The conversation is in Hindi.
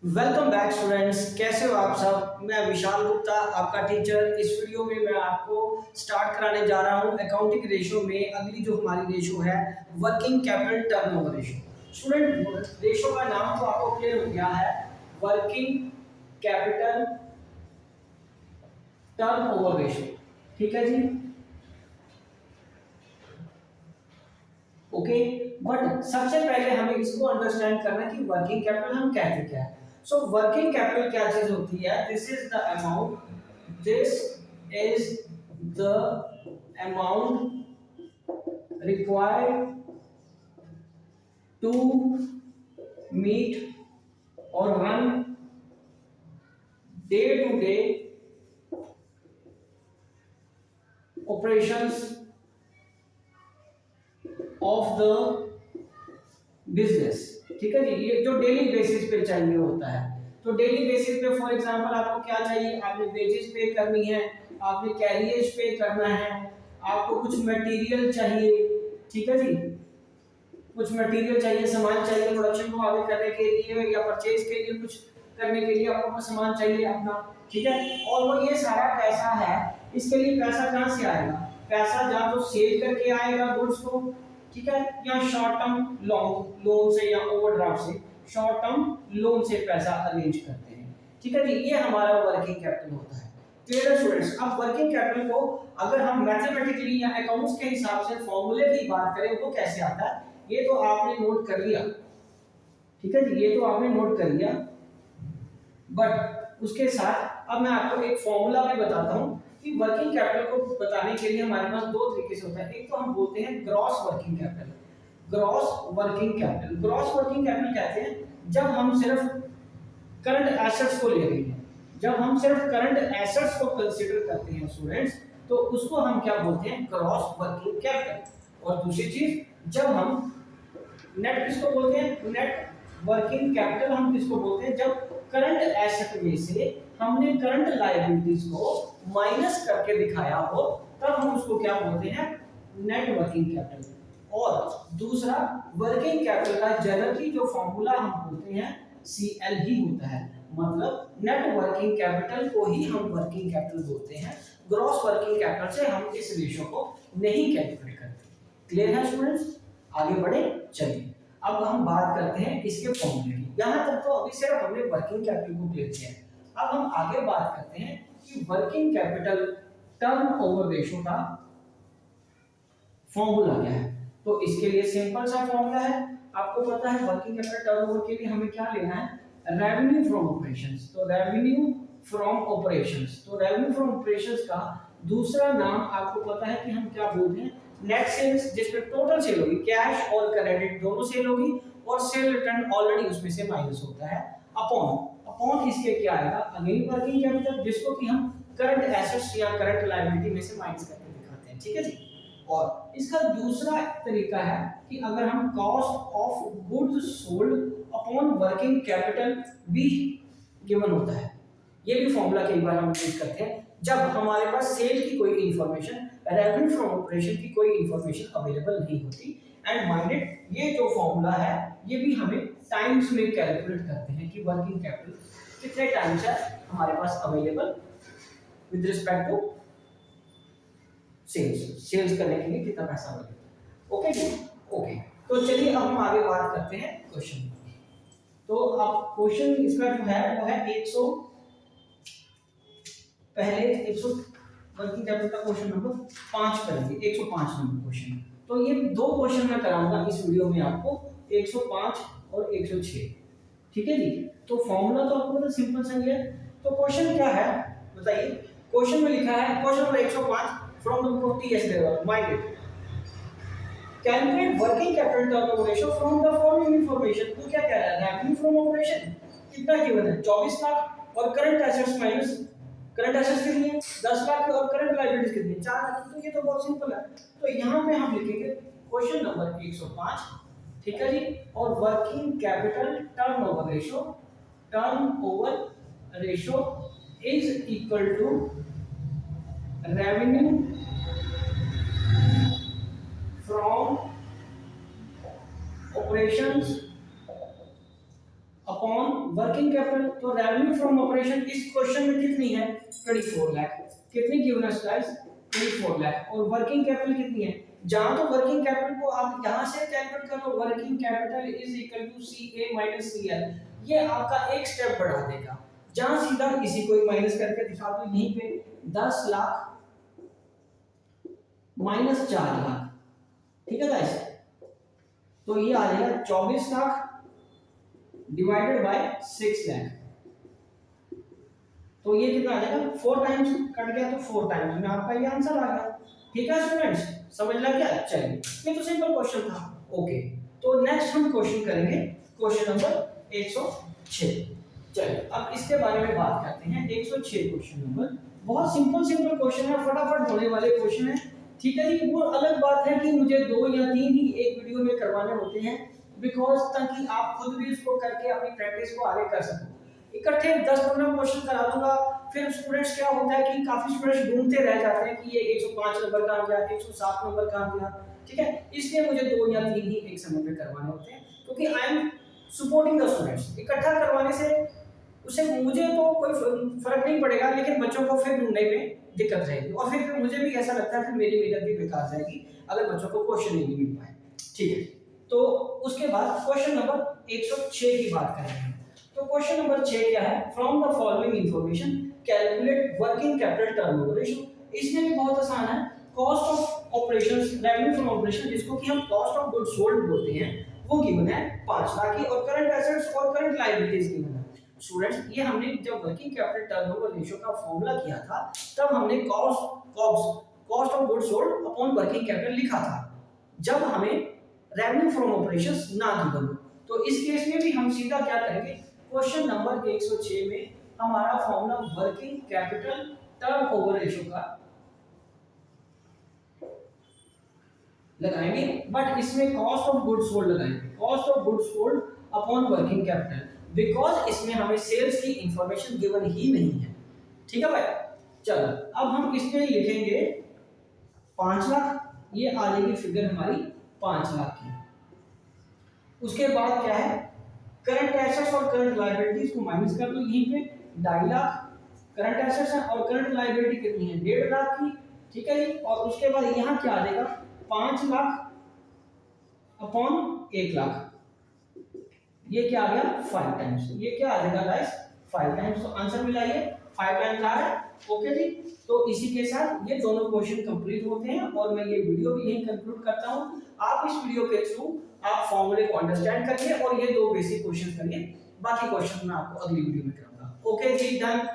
वेलकम बैक स्टूडेंट्स, कैसे हो आप सब। मैं विशाल गुप्ता, आपका टीचर। इस वीडियो में मैं आपको स्टार्ट कराने जा रहा हूं अकाउंटिंग रेशो में अगली जो हमारी रेशो है, working capital turnover ratio. Student, ratio का नाम तो आपको क्लियर हो गया है, वर्किंग कैपिटल टर्नओवर रेशो। ठीक है जी, ओके। बट सबसे पहले हमें इसको अंडरस्टैंड करना है कि वर्किंग कैपिटल हम कहते क्या है। सो वर्किंग कैपिटल क्या चीज होती है? This is the amount required to meet और run day to day operations of the business. ठीक है जी, ये जो डेली बेसिस पे चाहिए होता है। तो डेली बेसिस पे फॉर एग्जांपल आपको क्या चाहिए? आपने वेजेस पे करनी है, आपने कैरियज पे करना है, आपको कुछ मटेरियल चाहिए। ठीक है जी, कुछ मटेरियल चाहिए, सामान चाहिए प्रोडक्शन को आगे करने के लिए या परचेज के लिए, कुछ करने के लिए आपको सामान चाहिए अपना। ठीक है, और वो ये सारा पैसा है, इसके लिए पैसा कहाँ से आएगा? पैसा या तो सेल करके आएगा गुड्स को, ठीक है, या शॉर्ट टर्म लोन लोन से या ओवरड्राफ्ट से, शॉर्ट टर्म लोन से पैसा अरेंज करते हैं। ठीक है जी, ये हमारा वर्किंग कैपिटल होता है। Clear students? अब वर्किंग कैपिटल को अगर हम मैथमेटिकली या अकाउंट्स के हिसाब से फॉर्मूले की बात करें, वो कैसे आता है, ये तो आपने नोट कर लिया। ठीक है जी, ये तो आपने नोट कर लिया। बट उसके साथ अब मैं आपको एक फॉर्मूला भी बताता हूं कि वर्किंग कैपिटल को बताने के लिए हमारे पास दो तरीके से होता है। एक तो हम बोलते हैं gross working capital. Gross working capital, gross working capital कहते हैं जब हम सिर्फ करंट एसेट्स को ले रहे हैं, जब हम सिर्फ करंट एसेट्स को कंसीडर करते हैं स्टूडेंट्स, तो उसको हम क्या बोलते हैं? Gross working capital. और दूसरी चीज, जब हम नेट किसको बोलते हैं? नेट वर्किंग कैपिटल हम किसको बोलते हैं? जब करंट एसेट में से हमने करंट लायबिलिटीज को माइनस करके दिखाया हो, तब हम उसको क्या बोलते हैं? Net working capital. और दूसरा, वर्किंग कैपिटल का जनरली जो फॉर्मूला हम बोलते हैं सीएल ही होता है, मतलब नेट वर्किंग कैपिटल को ही हम वर्किंग कैपिटल बोलते हैं। ग्रॉस वर्किंग कैपिटल से हम इस रेशो को नहीं कैलकुलेट करते। क्लियर है स्टूडेंट्स? आगे बढ़े, चलिए अब हम बात करते हैं इसके फॉर्मूले की। यहां तक तो अभी सिर्फ हमने वर्किंग कैपिटल को क्लियर किया है। अब हम आगे बात करते हैं कि वर्किंग कैपिटल टर्नओवर रेशो का फॉर्मूला क्या है। तो इसके लिए सिंपल सा फॉर्मूला है, आपको पता है वर्किंग कैपिटल टर्नओवर के लिए हमें क्या लेना है? Revenue from operations. तो रेवेन्यू फ्रॉम ऑपरेशंस, तो रेवेन्यू फ्रॉम ऑपरेशंस का दूसरा नाम आपको पता है कि हम क्या बोलते हैं? नेट सेल्स, जिसमें टोटल सेल होगी, कैश और क्रेडिट दोनों सेल होगी, और सेल रिटर्न ऑलरेडी उसमें से माइनस होता है, अपॉन अपॉन इसके क्या आएगा? अगेन वर्किंग कैपिटल, जिसको कि हम करंट एसेट्स या करंट लायबिलिटी में से माइनस करके दिखाते हैं। ठीक है जी। और इसका दूसरा तरीका है कि अगर हम cost of goods sold upon working capital भी गिवन होता है, ये भी फॉर्मूला कई बार हम यूज करते हैं जब हमारे पास सेल की कोई इंफॉर्मेशन, रेवेन्यू फ्रॉम ऑपरेशन की कोई इंफॉर्मेशन अवेलेबल नहीं होती। एंड माइंडेड, ये जो फॉर्मूला है ये भी हमें टाइम्स में कैलकुलेट करते हैं कि वर्किंग कैपिटल कितने टाइम्स है हमारे पास available with respect to sales करने के लिए कितना पैसा लगेगा। ओके जी, ओके। तो चलिए अब हम आगे बात करते हैं क्वेश्चन। तो अब क्वेश्चन इसका जो है वो है 100, पहले 100 वर्किंग कैपिटल का क्वेश्चन नंबर 5 करेंगे, 105 नंबर क्वेश्चन। तो ये दो क्वेश्चन मैं कराऊंगा इस वीडियो में आपको, 105 और 106। ठीक है जी। तो फॉर्मूला तो आपको मतलब सिंपल सा ही है। तो क्वेश्चन क्या है बताइए? क्वेश्चन में लिखा है, question number 105 from the book of TS Devar, mind it. Calculate working capital turnover ratio from the following information. तो क्या कह रहा है? Revenue from operation कितना गिवन है? 24 लाख, और current assets minus current assets कितनी है? 10 लाख, और करंट लायबिलिटीज कितनी है? 4 लाख। तो ये तो बहुत सिंपल है। तो यहाँ पे हम लिखेंगे क्वेश्चन नंबर 105, ठीक है जी। और working capital turnover ratio is equal to revenue from operations upon working capital. तो रेवेन्यू फ्रॉम ऑपरेशन इस क्वेश्चन में कितनी है 24 लाख। कितनी गिवन है गाइस 24 लाख। और वर्किंग कैपिटल कितनी है, जहां तो वर्किंग कैपिटल को आप यहां से कैलकुलेट करो, working capital is equal to CA minus CL, ये आपका एक स्टेप बढ़ा देगा। जहां सीधा इसी को माइनस करके दिखा दो, यहीं पे 10 लाख माइनस 4 लाख, ठीक है गाइस। तो ये आ जाएगा 24 लाख डिवाइडेड बाय 6 लाख। तो ये कितना आ जाएगा 4 टाइम्स कट गया, तो 4 टाइम्स में आपका ये आंसर आ गया। ठीक है स्टूडेंट्स, समझ लग गया। चलिए ये तो सिंपल क्वेश्चन था। ओके, तो नेक्स्ट हम क्वेश्चन करेंगे क्वेश्चन नंबर 106। चलिए अब इसके बारे में बात करते हैं। 106 क्वेश्चन नंबर बहुत सिंपल क्वेश्चन है, फटाफट होने वाले क्वेश्चन है। ठीक है जी, वो अलग बात है कि मुझे 2 या 3 ही एक वीडियो में करवाने होते हैं, बिकॉज ताकि आप खुद भी इसको करके अपनी प्रैक्टिस को आगे कर सको। इकट्ठे 10-15 क्वेश्चन करा दूंगा, फिर स्टूडेंट्स क्या होता है कि काफी स्टूडेंट्स ढूंढते रह जाते हैं कि ये 105 नंबर कहां गया, 107 नंबर कहां गया। ठीक है, इसलिए मुझे 2 या 3 ही एक समय पे करवाने होते हैं, क्योंकि I am supporting the students. इकट्ठा करवाने से उससे मुझे तो कोई फर्क नहीं पड़ेगा, लेकिन बच्चों को फिर ढूंढने में दिक्कत रहेगी, और फिर मुझे भी ऐसा लगता है फिर मेरी मेहनत भी बेकार जाएगी अगर बच्चों को क्वेश्चन नहीं मिल पाए। ठीक है, तो उसके बाद क्वेश्चन नंबर 106 की बात करेंगे। तो क्वेश्चन नंबर 6 क्या है, from the following information calculate working capital turnover ratio. इसमें भी बहुत आसान है। Cost of operations, revenue from operation, जिसको कि हम कॉस्ट ऑफ गुड्स सोल्ड बोलते हैं, वो गिवन है 5 लाख की, और करंट एसेट्स और करंट लायबिलिटीज गिवन है। स्टूडेंट्स, ये हमने जब वर्किंग कैपिटल टर्नओवर रेशियो का फॉर्मूला किया था, तब हमने cost of goods sold upon working capital लिखा था, जब हमें रेवेन्यू फ्रॉम ऑपरेशंस ना गिवन हो। तो इस केस में भी हम सीधा क्या करेंगे, क्वेश्चन नंबर 106 में हमारा formula working capital turnover ratio का लगाएंगे, बट इसमें कॉस्ट ऑफ गुड्स सोल्ड लगाएंगे, cost of goods sold upon working capital, because इसमें हमें सेल्स की इंफॉर्मेशन गिवन ही नहीं है। ठीक है भाई, चलो अब हम इसमें लिखेंगे 5 लाख, ये आ जाएगी फिगर हमारी 5 लाख की। उसके बाद क्या है, करंट एसेट्स और करंट लायबिलिटीज को माइनस कर दो, यहीं पे 2.5 लाख करंट एसेट्स है और करंट लायबिलिटी कितनी है 1.5 लाख की। ठीक है जी, और उसके बाद यहाँ क्या आ जाएगा 5 लाख अपॉन 1 लाख, ये क्या आ गया 5 टाइम्स। ये क्या आ जाएगा गाइस 5 टाइम्स। तो आंसर मिलाइए 5 टाइम्स आ रहा है। ओके जी, तो इसी के साथ ये दोनों क्वेश्चन कंप्लीट होते हैं, और मैं ये वीडियो भी यहीं कंक्लूड करता हूँ। आप इस वीडियो के थ्रू आप फॉर्मूले को अंडरस्टैंड करिए और ये 2 बेसिक क्वेश्चन करिए, बाकी क्वेश्चन मैं आपको अगली वीडियो में कराऊंगा। ओके जी, डन।